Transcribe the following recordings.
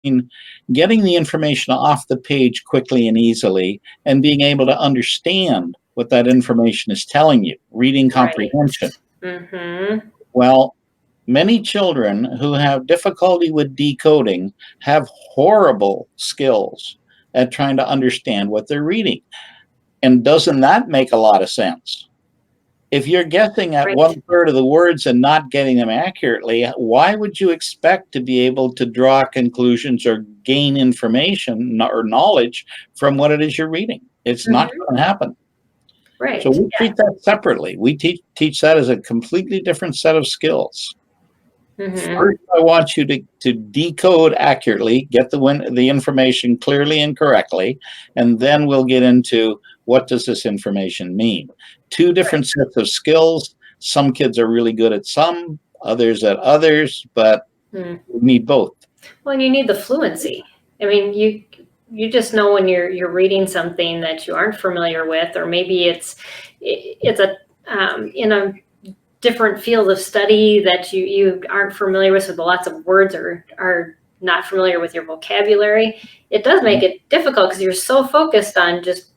getting the information off the page quickly and easily and being able to understand what that information is telling you, reading comprehension. Mm-hmm. Well, many children who have difficulty with decoding have horrible skills at trying to understand what they're reading. And doesn't that make a lot of sense? If you're guessing at 1/3 of the words and not getting them accurately, why would you expect to be able to draw conclusions or gain information or knowledge from what it is you're reading? It's not going to happen. Right. So we treat that separately. We teach that as a completely different set of skills. First, I want you to decode accurately, get the information clearly and correctly, and then we'll get into what does this information mean. Two different sets of skills. Some kids are really good at some, others at others, but we need both. Well, and you need the fluency. I mean, you just know when you're reading something that you aren't familiar with, or maybe it's a in a different field of study that you aren't familiar with lots of words or are not familiar with your vocabulary. It does make it difficult because you're so focused on just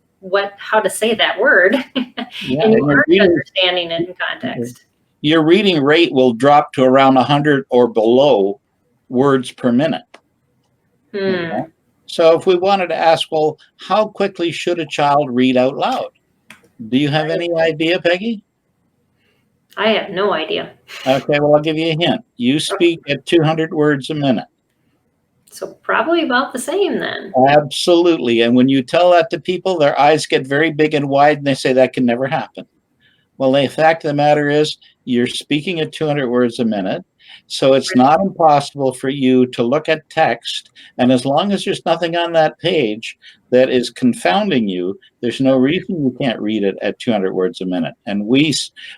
how to say that word and you aren't understanding it in context. Your reading rate will drop to around 100 or below words per minute. Okay? So if we wanted to ask, well, how quickly should a child read out loud? Do you have any idea, Peggy? I have no idea. Okay, well, I'll give you a hint. You speak at 200 words a minute. So probably about the same then. Absolutely. And when you tell that to people, their eyes get very big and wide and they say that can never happen. Well, the fact of the matter is you're speaking at 200 words a minute. So it's not impossible for you to look at text. And as long as there's nothing on that page that is confounding you, there's no reason you can't read it at 200 words a minute. And we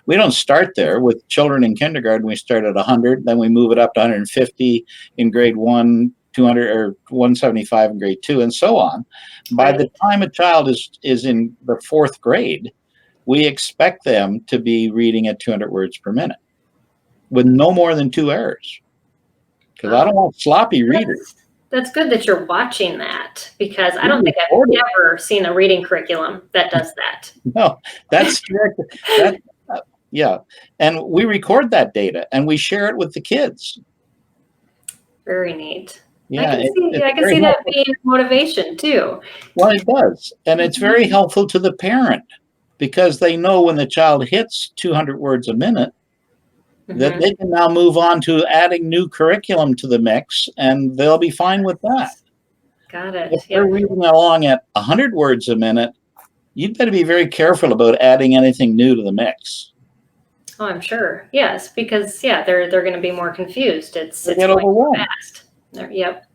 don't start there. With children in kindergarten, we start at 100, then we move it up to 150 in grade 1, 200 or 175 in grade 2, and so on. By the time a child is in the 4th grade, we expect them to be reading at 200 words per minute with no more than 2 errors. Because I don't want sloppy readers. That's good that you're watching that, because I don't think I've ever seen a reading curriculum that does that. No, that's yeah. And we record that data and we share it with the kids. Very neat. Yeah, I can see that being motivation too. Well, it does. And it's very helpful to the parent because they know when the child hits 200 words a minute, that they can now move on to adding new curriculum to the mix, and they'll be fine with that. Got it. If they're reading along at 100 words a minute, you'd better be very careful about adding anything new to the mix. Oh, I'm sure. Yes, because they're going to be more confused. It's get overwhelmed. Fast. Yep.